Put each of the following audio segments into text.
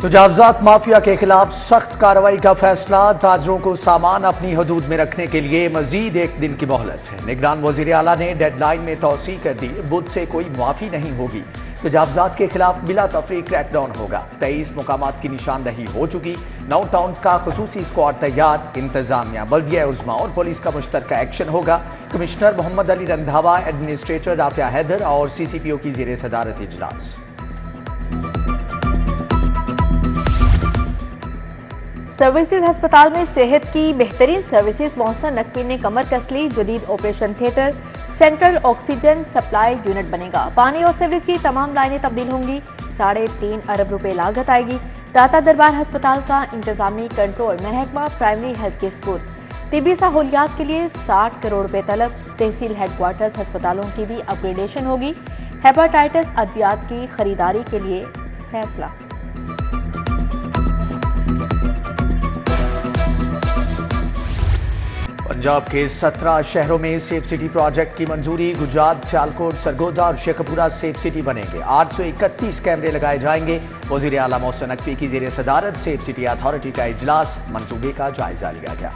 तजावजात mafia के खिलाफ सख्त कार्रवाई का फैसला। ताजरों को सामान अपनी हदूद में रखने के लिए मजीद एक दिन की मोहलत है। निगरान वजीर आला ने डेडलाइन में तौसी कर दी। बुध से कोई माफी नहीं होगी। तजावजात के खिलाफ बिला तफरीक क्रैकडाउन होगा। 23 मुकामात की निशानदही हो चुकी। 9 टाउन्स का खुसूसी स्क्वाड तैयार। इंतजामिया, बल्दिया उज़्मा और पुलिस का मुश्तरका एक्शन होगा। कमिश्नर मोहम्मद अली रंधावा, एडमिनिस्ट्रेटर राफिया हैदर और CCPO की ज़ेरे सदारत इजलास। सर्विसेज अस्पताल में सेहत की बेहतरीन सर्विसेज। मोहसन नकवी ने कमर कस ली। जदीद operation theatre, central oxygen supply unit बनेगा। पानी और सीवरेज की तमाम लाइनें तब्दील होंगी। 3.5 अरब रुपए लागत आएगी। दाता दरबार अस्पताल का इंतजामी कंट्रोल महकमा प्राइमरी हेल्थ के स्पुर्द। तिबी सहूलियात के लिए 60 करोड़ रुपए तलब। तहसील हेडक्वार्टर्स अस्पतालों की भी अपग्रेडेशन होगी। हेपेटाइटिस अद्वियात की खरीदारी के लिए फैसला। पंजाब के 17 शहरों में सेफ सिटी प्रोजेक्ट की मंजूरी। गुजरात, सियालकोट, सरगोदा और शेखपुरा सेफ सिटी बनेंगे। 831 कैमरे लगाए जाएंगे। वजीर आला मोहसिन नकवी की ज़ेरे सदारत सेफ सिटी अथॉरिटी का इजलास। मंसूबे का जायजा लिया गया।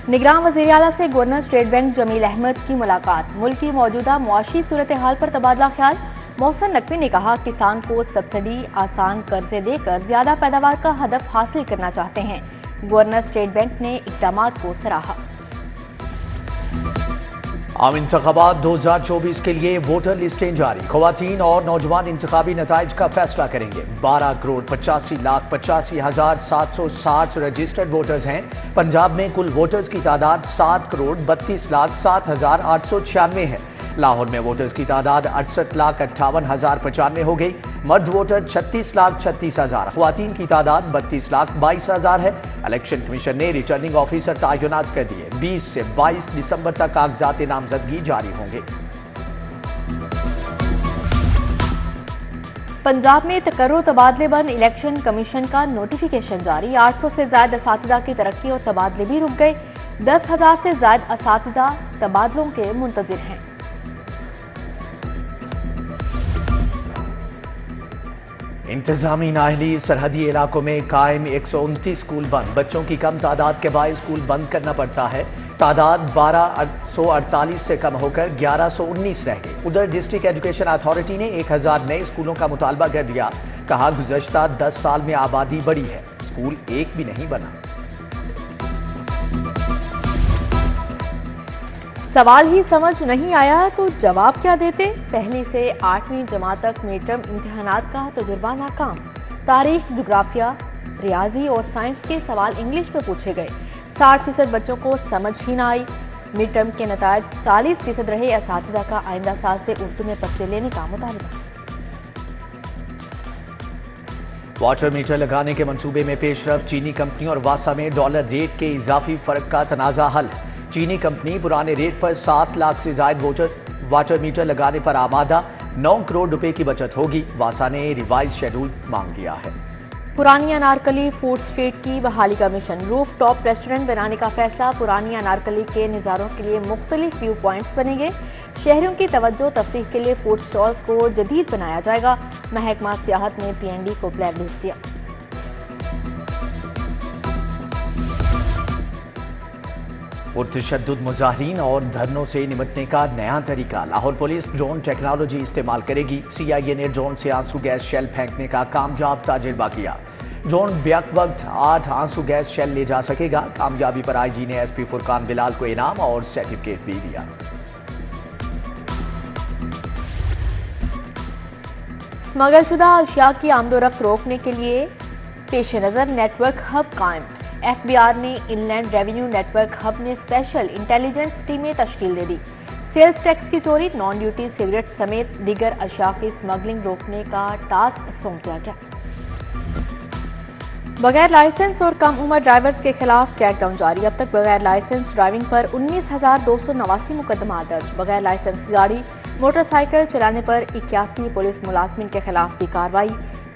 निगरान वज़ीर आला से governor State Bank Jamil Ahmed की मुलाकात। मुल्क की मौजूदा मुआशी सूरत हाल पर तबादला ख्याल। मोहसिन नकवी ने कहा, किसान को सब्सिडी, आसान कर्जे देकर ज्यादा पैदावार का हदफ हासिल करना चाहते हैं। गवर्नर स्टेट बैंक ने इक़दामात को सराहा। आम इंतखाबात 2024 के लिए वोटर लिस्टें जारी। ख़वातीन और नौजवान इंतखाबी नताइज का फैसला करेंगे। 12 करोड़ 85,85,760 रजिस्टर्ड वोटर्स हैं। पंजाब में कुल वोटर्स की तादाद 7 करोड़ 32,07,896 है। लाहौर में वोटर्स की तादाद 68,58,095 हो गई। मर्द वोटर 36,36,000, ख्वातीन की तादाद 32,22,000 है। इलेक्शन कमीशन ने रिटर्निंग ऑफिसर तैनात कर दिए। 20 से 22 दिसंबर तक कागजात नामजदगी जारी होंगे। पंजाब में तकर्रो तबादले बंद। इलेक्शन कमीशन का नोटिफिकेशन जारी। 800 से ज्यादा असातिज़ा की तरक्की और तबादले भी रुक गए। 10,000 से ज्यादा असातिज़ा तबादलों के मुंतजिर हैं। इंतजामी नाअहली सरहदी इलाकों में कायम 129 स्कूल बंद। बच्चों की कम तादाद के बायस स्कूल बंद करना पड़ता है। तादाद 1248 से कम होकर 1119 रह गई। उधर डिस्ट्रिक्ट एजुकेशन अथॉरिटी ने 1000 नए स्कूलों का मुतालबा कर दिया। कहा, गुज़श्ता 10 साल में आबादी बढ़ी है, स्कूल एक भी नहीं बना। सवाल ही समझ नहीं आया तो जवाब क्या देते। पहली से 8वीं जमात तक मिड टर्म इम्तिहानात का तजुर्बा नाकाम। तारीख, जोग्राफिया, रियाजी और साइंस के सवाल इंग्लिश में पूछे गए। 60% बच्चों को समझ ही ना आई। मिड टर्म के नताज 40% रहे। असातिज़ा का आइंदा साल से उर्दू में पर्चे लेने का मुतालबा। वाटर मीटर लगाने के मंसूबे में पेशरफ। चीनी कंपनी और वासा में डॉलर रेट के इजाफी फर्क का तनाज़ा हल। चीनी कंपनी पुराने रेट पर 7 लाख से ज्यादा वाटर मीटर लगाने पर आमादा। 9 करोड़ रुपए की बचत होगी। वासा ने रिवाइज शेड्यूल मांग लिया है। पुरानी अनारकली फूड स्ट्रीट की बहाली का मिशन। रूफ टॉप रेस्टोरेंट बनाने का फैसला। पुरानी अनारकली के नज़ारों के लिए मुख्तलिफ व्यू पॉइंट्स बनेंगे। शहरियों की तवज्जो तफरीह के लिए फूड स्टॉल्स को जदीद बनाया जाएगा। महकमा सियाहत ने PND को प्लान भेज दिया। पुरतशद्दुद मुजाहिरीन और धरनों से निपटने का नया तरीका। लाहौर पुलिस ड्रोन टेक्नोलॉजी इस्तेमाल करेगी। CIA ने ड्रोन से आंसू गैस शेल फेंकने का कामयाब तजुर्बा किया। ड्रोन बेक वक्त 8 आंसू गैस शेल ले जा सकेगा। कामयाबी पर IG ने SP फुरकान बिलाल को इनाम और सर्टिफिकेट भी दिया। स्मगलशुदा अशिया की आमदोरफ्त रोकने के लिए पेश नज़र नेटवर्क हब कायम। FBR ने इनलैंड रेवेन्यू नेटवर्क हब में स्पेशल इंटेलिजेंस टीमें तश्कील दे दी। सेल्स टैक्स की चोरी, नॉन ड्यूटी सिगरेट समेत दीगर अशिया की स्मगलिंग रोकने का टास्क सौंप दिया गया। बगैर लाइसेंस और कम उम्र ड्राइवर्स के खिलाफ क्रैकडाउन जारी। अब तक बगैर लाइसेंस ड्राइविंग पर 19,289 मुकदमा दर्ज। बगैर लाइसेंस गाड़ी, मोटरसाइकिल चलाने पर 81 पुलिस मुलाजमिन के खिलाफ भी कार्रवाई।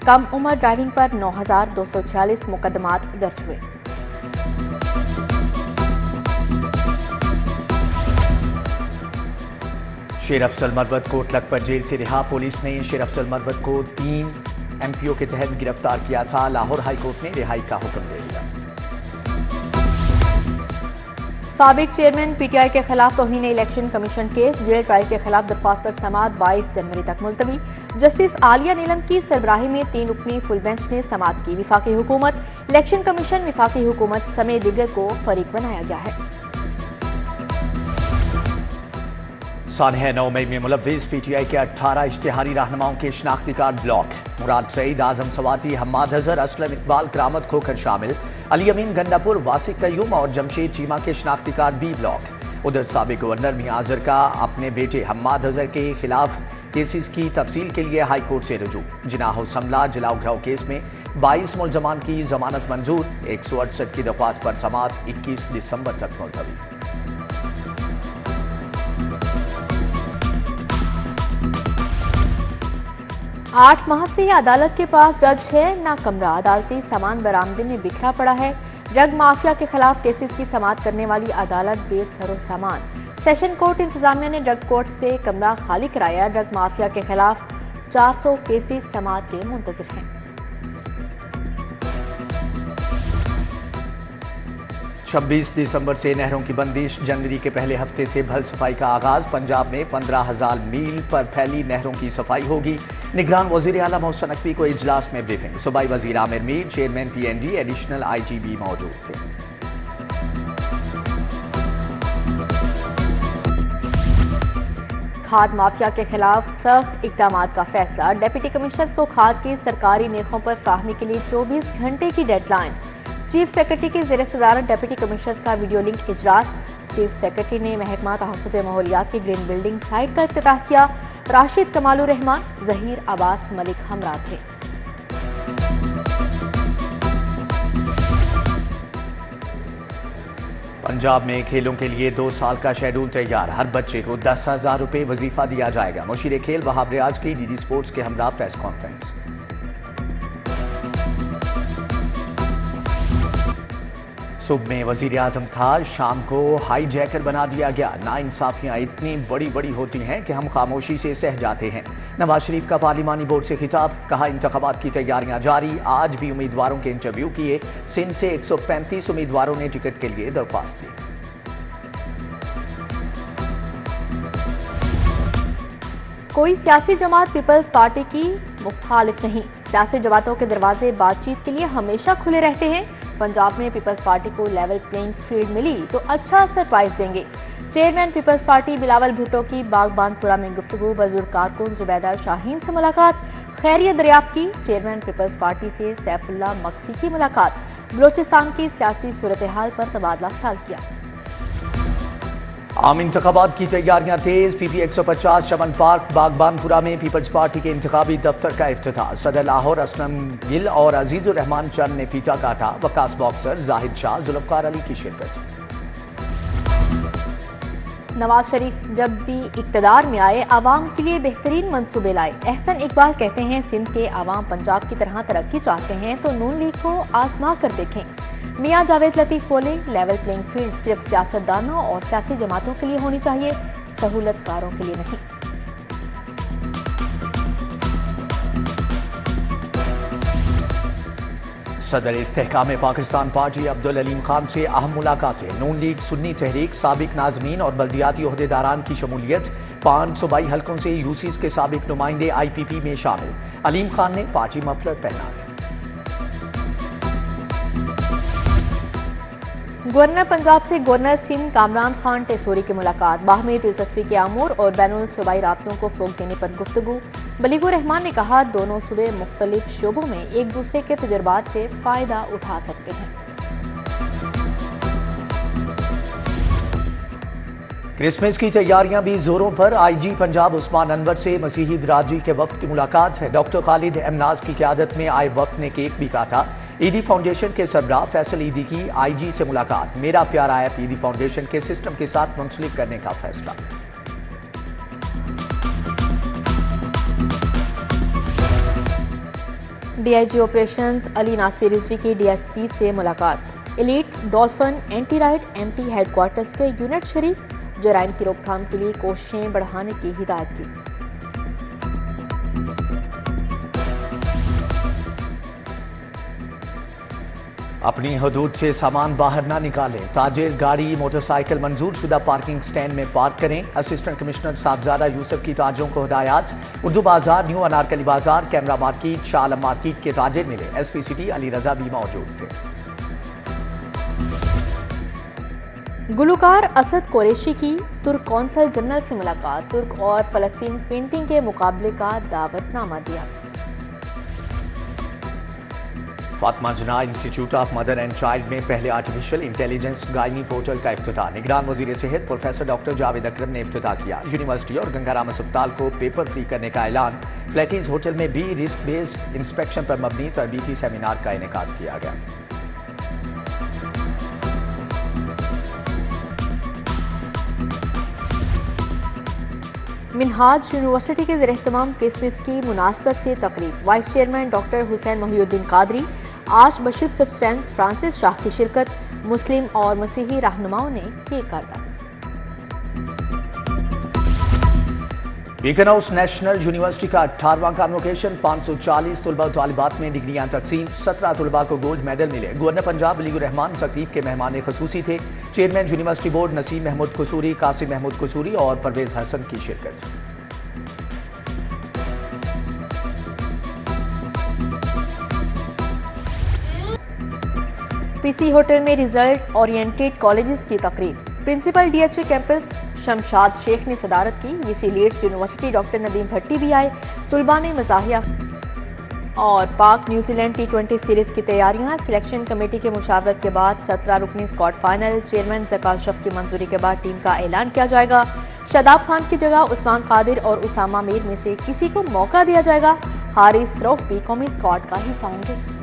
कम उम्र ड्राइविंग पर 9,246 मुकदमात दर्ज हुए। शेर अफजल मरवत कोट लखपत जेल से रिहा। पुलिस ने शेर अफजल मरवत को 3 MPO के तहत गिरफ्तार किया था। लाहौर हाई कोर्ट ने रिहाई का हुक्म दे दिया। साबिक चेयरमैन PTI के खिलाफ तौहीन election commission case, jail trial के खिलाफ दरख्वास्त पर समाअत 22 जनवरी तक मुलतवी। जस्टिस आलिया नीलम की सरबराही में 3 रुकनी फुल बेंच ने समाअत की। विफाकी हुकूमत, इलेक्शन कमीशन, विफाकी हुकूमत समेत दीगर को फरीक बनाया गया है। सानह 9 मई में मुलव्विस PTI के 18 इश्तिहारी रहनुमाओं के शनाख्ती कार्ड ब्लॉक। मुराद सईद, आजम सवाती, हम्माद अजहर, असलम इकबाल, करामत खोखर शामिल। अली अमीन गंडापुर, वासिक कयूम और जमशेद चीमा के शनाख्ती कार्ड भी ब्लॉक। उधर साबिक गवर्नर मियां अजहर का अपने बेटे हम्माद अजहर के खिलाफ केसेस की तफसील के लिए हाई कोर्ट से रुजू। जिनाह समला जलाओ घराव केस में 22 मुलजमान की जमानत मंजूर। 168 की दरख्वास्त पर समाअत 21 दिसंबर तक मुलतवी। 8 माह से अदालत के पास जज है ना कमरा। अदालती सामान बरामदे में बिखरा पड़ा है। ड्रग माफिया के खिलाफ केसेस की समाअत करने वाली अदालत बेसरो सामान। सेशन कोर्ट इंतजामिया ने ड्रग कोर्ट से कमरा खाली कराया। ड्रग माफिया के खिलाफ 400 केसेस समाअत के मुंतजर हैं। 26 दिसंबर से नहरों की बंदिश। जनवरी के पहले हफ्ते से भल सफाई का आगाज। पंजाब में 15,000 मील पर फैली नहरों की सफाई होगी। निगरान वजीर आला मोहसिन नकवी को इजलास में ब्रीफिंग। सूबाई वजीर Aamir Mir, chairman PND, additional IGB मौजूद थे। खाद माफिया के खिलाफ सख्त इकदाम का फैसला। डिप्टी कमिश्नर्स को खाद की सरकारी निर्खों पर फ्राहमी के लिए 24 घंटे की डेडलाइन। चीफ सेक्रेटरी की ज़ेर सदारत डिप्टी कमिश्नर्स का वीडियो लिंक इजलास। चीफ सेक्रेटरी ने महकमा तहफ़्फ़ुज़ माहौलियात की ग्रीन बिल्डिंग साइट का इफ्तिताह किया। राशिद कमालुर रहमान, ज़हीर अब्बास मलिक हमरा थे। पंजाब में खेलों के लिए 2 साल का शेड्यूल तैयार। हर बच्चे को 10,000 रुपये वजीफा दिया जाएगा। मुशीर खेल वहाब रियाज की DD स्पोर्ट्स के हमरा प्रेस कॉन्फ्रेंस। सुबह में वजीर आजम था, शाम को हाई जैकर बना दिया गया। नाइंसाफियां इतनी बड़ी बड़ी होती हैं कि हम खामोशी से सह जाते हैं। नवाज शरीफ का पार्लिमानी बोर्ड से खिताब, कहा इंतखाबात की तैयारियां जारी। आज भी उम्मीदवारों के इंटरव्यू किए। सिंध से 135 उम्मीदवारों ने टिकट के लिए दरख्वास्त दी। कोई सियासी जमात पीपल्स पार्टी की मुखालिफ नहीं। सियासी जमातों के दरवाजे बातचीत के लिए हमेशा खुले रहते हैं। पंजाब में पीपल्स पार्टी को लेवल प्लेइंग फील्ड मिली तो अच्छा सरप्राइज देंगे। Chairman Peoples Party Bilawal Bhutto की बागबानपुरा में गुफ्तगू। बुजुर्ग कारकुन जुबैदा शाहीन से मुलाकात, खैरियत दरियाफ्त की। चेयरमैन पीपल्स पार्टी से सैफुल्ला मक्सी की मुलाकात। बलोचिस्तान की सियासी सूरत हाल पर तबादला ख्याल किया। आम इंतखाबात की तैयारियां तेज। PP 150 चमन पार्क बागबानपुरा में पीपल्स पार्टी के इंतखाबी दफ्तर का इफ्तिताह। सदर लाहौर असलम गिल और अजीजुर रहमान चंद ने फीता काटा। वकास बॉक्सर, जाहिद शाह, जुल्फकार अली की शिरकत। नवाज शरीफ जब भी इक्तदार में आए आवाम के लिए बेहतरीन मंसूबे लाए। एहसन इकबाल कहते हैं, सिंध के आवाम पंजाब की तरह तरक्की चाहते हैं तो नून लीग को आजमा कर देखें। मियां जावेद लतीफ बोले, लेवल प्लेइंग फील्ड सिर्फ सियासतदानों और सियासी जमातों के लिए होनी चाहिए, सहूलतकारों के लिए नहीं। सदर इस्तेहकाम पाकिस्तान पार्टी अब्दुल अलीम खान से अहम मुलाकातें। नून लीग, सुन्नी तहरीक, साबिक नाजमीन और बल्दियाती ओहदेदारान की शमूलियत। 5 सूबाई हलकों से यूसीज के साबिक नुमाइंदे IPP में शामिल। अलीम खान ने पार्टी मफलर पहना। गवर्नर पंजाब से गवर्नर सिंध कामरान खान टेसोरी की मुलाकात। बाहमी दिलचस्पी के अमूर और बैनुल सूबाई राब्तों को फ़रोग़ देने पर गुफ्तगू। बलीगुर रहमान ने कहा, दोनों सूबे मुख्तलिफ शोबों में एक दूसरे के तजुर्बात से फ़ायदा उठा सकते हैं। क्रिसमस की तैयारियां भी जोरों पर। IG पंजाब उस्मान अनवर से मसीही बिरादरी के वफ्द की मुलाकात है। डॉक्टर खालिद एमनाज की क़यादत में आए वफ्द ने केक भी काटा। ईदी फाउंडेशन के सरबराह फैसल ईदी की IG से मुलाकात। मेरा प्यारा ऐप ईदी फाउंडेशन के सिस्टम के साथ मुंसलिक करने का फैसला। DIG ऑपरेशंस अली नासिर रिजवी की DSP से मुलाकात। Elite dolphin anti right MT headquarters के यूनिट शरीक। जराइम की रोकथाम के लिए कोशिशें बढ़ाने की हिदायत की। अपनी हदूद से सामान बाहर ना निकालें, ताजिर गाड़ी मोटरसाइकिल मंजूर शुदा पार्किंग स्टैंड में पार्क करें। असिस्टेंट कमिश्नर साहबजादा यूसुफ की ताजिरों को हिदायत। उर्दू बाजार, न्यू अनारकली बाजार, camera market, Shah Alam market के ताजिर मिले। एसपी सिटी अली रजा भी मौजूद थे। गुलकार असद कुरैशी की तुर्क कौंसल जनरल से मुलाकात। तुर्क और फलस्तीन पेंटिंग के मुकाबले का दावतनामा दिया। Fatima Jinnah institute of mother and child में पहले आर्टिफिशियल इंटेलिजेंस गायनी पोर्टल का इफ्तिताह। निगरान वजीर सेहत प्रोफेसर डॉक्टर जावेद अकरम ने इफ्तिताह किया। यूनिवर्सिटी और गंगाराम अस्पताल को पेपर फ्री करने का ऐलान। फ्लैटीज होटल में भी रिस्क बेस्ड इंस्पेक्शन पर मबनी तरबीती सेमिनार का इनेकाद किया गया। मिनहाज यूनिवर्सिटी के ज़ेर-ए-एहतमाम क्रिसमस की मुनासबत से तकरीब। Vice chairman doctor Hussain Mohiuddin Qadri, arch bishop सब सेंट फ्रांसिस शाह की शिरकत। मुस्लिम और मसीही रहनुमाओं ने केक काटा। बीकन हाउस नेशनल यूनिवर्सिटी का 18वां कॉन्वोकेशन। 540 तुलबा और तालिबात में डिग्रियां तकसीम। 17 तुलबा को गोल्ड मेडल मिले। गवर्नर पंजाब अली रहमान तकरीब के मेहमान खसूसी थे। Chairman university board Naseem Mahmood Kasuri, Qasim Mahmood Kasuri और परवेज हसन की शिरकत। पीसी होटल में रिजल्ट ओरिएंटेड कॉलेजेस की तकरीब। Principal DHA campus Shamshad Sheikh ने सदारत की। VC Leeds university doctor Nadeem Bhatti भी आए। तुलबा ने मज़ाहिया। और पाक न्यूजीलैंड T20 सीरीज की तैयारियां। सिलेक्शन कमेटी के मुशावरत के बाद 17 रुकनी squad final. Chairman Zaka Ashraf की मंजूरी के बाद टीम का ऐलान किया जाएगा। शादाब खान की जगह उस्मान कादिर और उसामा मीर में से किसी को मौका दिया जाएगा। हारिस रऊफ भी कौमी स्क्वाड का हिस्सा होंगे।